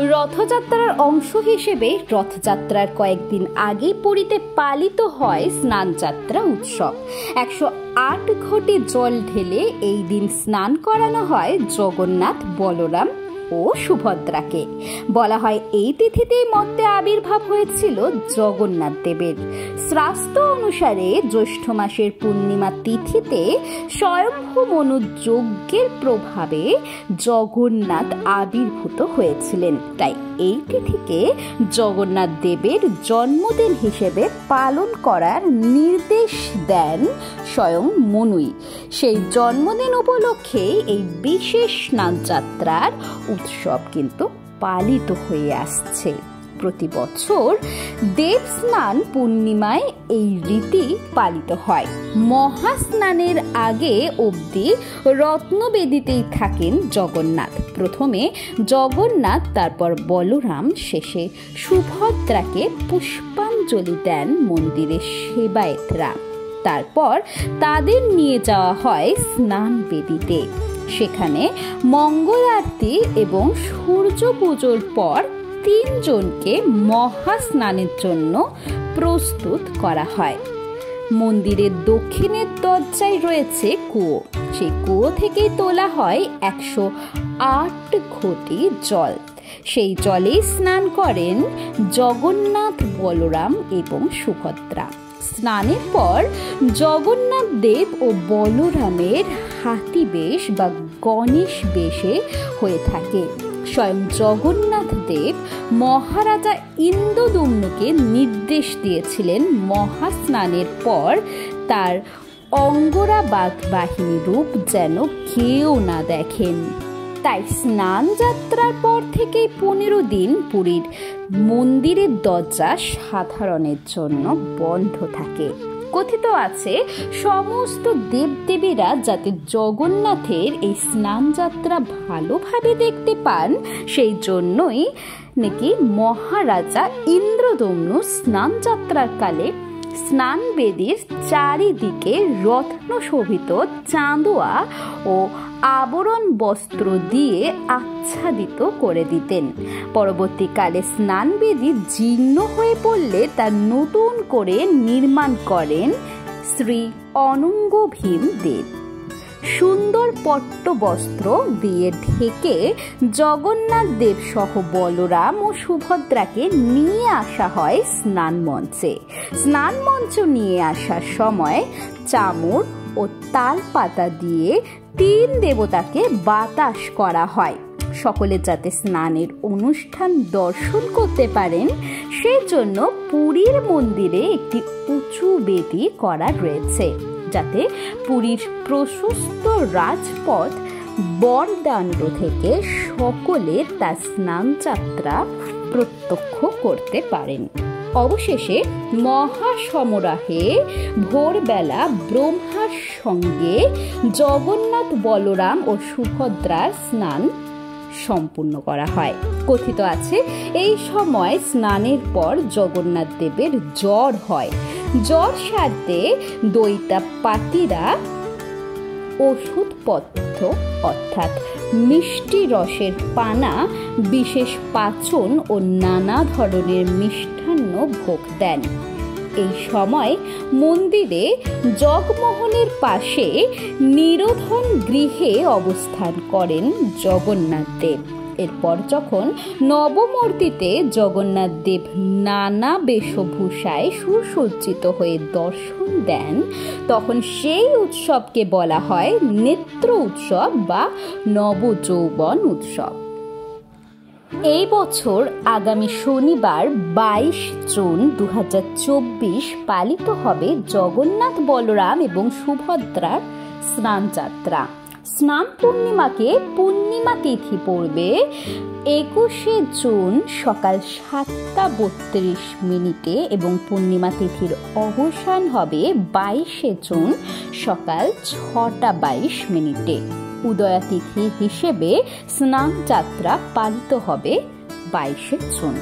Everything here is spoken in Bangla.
রথযাত্রার অংশ হিসেবে রথযাত্রার কয়েকদিন আগেই পুরীতে পালিত হয় স্নানযাত্রা উৎসব। 108 ঘটে জল ঢেলে এই দিন স্নান করানো হয় জগন্নাথ, বলরাম ও সুভদ্রাকে। বলা হয় এই তিথিতেই মর্তে আবির্ভাব হয়েছিল জগন্নাথ দেবের। শাস্ত্র অনুসারে জ্যৈষ্ঠ মাসের পূর্ণিমা তিথিতে স্বয়ম্ভু মনু যজ্ঞের প্রভাবে জগন্নাথ আবির্ভূত হয়েছিলেন। তাই এই তিথিকে জগন্নাথ দেবের জন্মদিন হিসেবে পালন করার নির্দেশ দেন স্বয়ং মনুই। সেই জন্মদিন উপলক্ষে এই বিশেষ স্নানযাত্রার উৎসব কিন্তু পালিত হয়ে আসছে। প্রতি বছর দেব স্নান পূর্ণিমায় এই রীতি পালিত হয়। মহাস্নানের আগে অবধি রত্নবেদিতেই থাকেন জগন্নাথ। প্রথমে জগন্নাথ, তারপর বলরাম, শেষে সুভদ্রাকে পুষ্পাঞ্জলি দেন মন্দিরের সেবায়েতরা। তারপর তাদের নিয়ে যাওয়া হয় স্নান বেদিতে। সেখানে মঙ্গল আরতি এবং সূর্য পুজোর পর 3 জনকে মহাস্নানের জন্য প্রস্তুত করা হয়। মন্দিরের দক্ষিণের দরজায় রয়েছে কুয়ো। সেই কুয়ো থেকেই তোলা হয় 108 ঘটি জল। সেই জলেই স্নান করেন জগন্নাথ, বলরাম এবং সুভদ্রা। স্নানের পর জগন্নাথ দেব ও বলরামের হাতি বেশ বা গণেশ বেশে হয়ে থাকে। স্বয়ং জগন্নাথ দেব মহারাজা ইন্দ্রদ্যুম্নকে নির্দেশ দিয়েছিলেন মহাস্নানের পর তার অঙ্গরা বাঘবাহিনী রূপ যেন কেউ না দেখেন। তাই স্নান যাত্রার পর থেকে 15 দিন পুরীর মন্দিরের দরজা সাধারণের জন্য বন্ধ থাকে। কথিত আছে সমস্ত দেবদেবীরা যাতে জগন্নাথের এই স্নান যাত্রা ভালোভাবে দেখতে পান, সেই জন্যই নাকি মহারাজা ইন্দ্রদ্যুম্ন স্নান যাত্রার কালে স্নান বেদির চারিদিকে রত্ন শোভিত চাঁদোয়া ও আবরণ বস্ত্র দিয়ে আচ্ছাদিত করে দিতেন। পরবর্তীকালে স্নান বেদি জীর্ণ হয়ে পড়লে তা নতুন করে নির্মাণ করেন শ্রী অনঙ্গ ভীম দেব। সুন্দর পট্ট বস্ত্র দিয়ে ঢেকে জগন্নাথ দেব সহ বলরাম ও সুভদ্রাকে নিয়ে আসা হয় স্নান মঞ্চে। স্নান মঞ্চ নিয়ে আসার সময় চামর ও তাল পাতা দিয়ে 3 দেবতাকে বাতাস করা হয়। সকলে যাতে স্নানের অনুষ্ঠান দর্শন করতে পারেন সেজন্য পুরীর মন্দিরে একটি উঁচু বেদি করা রয়েছে, যাতে পুরীর প্রশস্ত রাজপথ বরদাণ্ড থেকে সকলে তার স্নান যাত্রা প্রত্যক্ষ করতে পারেন। অবশেষে মহাসমারোহে ভোরবেলা ব্রহ্মার সঙ্গে জগন্নাথ, বলরাম ও সুভদ্রার স্নান সম্পূর্ণ করা হয়। কথিত আছে এই সময় স্নানের পর জগন্নাথ দেবের জ্বর হয়। জ্বর সারতে দৈতাপাতীরা ওষুধপথ্য অর্থাৎ মিষ্টি রসের পানা, বিশেষ পাচন ও নানা ধরনের মিষ্টান্ন ভোগ দেন। এই সময় মন্দিরে জগমোহনের পাশে নিরোধন গৃহে অবস্থান করেন জগন্নাথ দেব। এরপর যখন নবমূর্তিতে জগন্নাথ দেব নানা বেশভূষায় সুসজ্জিত হয়ে দর্শন দেন, তখন সেই উৎসবকে বলা হয় নেত্র উৎসব বা নবযৌবন উৎসব। এই বছর আগামী শনিবার 22 জুন 2024 পালিত হবে জগন্নাথ, বলরাম এবং সুভদ্রার স্নান যাত্রা। স্নান পূর্ণিমাকে পূর্ণিমা তিথি পড়বে 21 জুন সকাল 7:32 এবং পূর্ণিমা তিথির অবসান হবে 22 জুন সকাল 6:22। উদয়া তিথি হিসেবে স্নান যাত্রা পালিত হবে 22 জুন।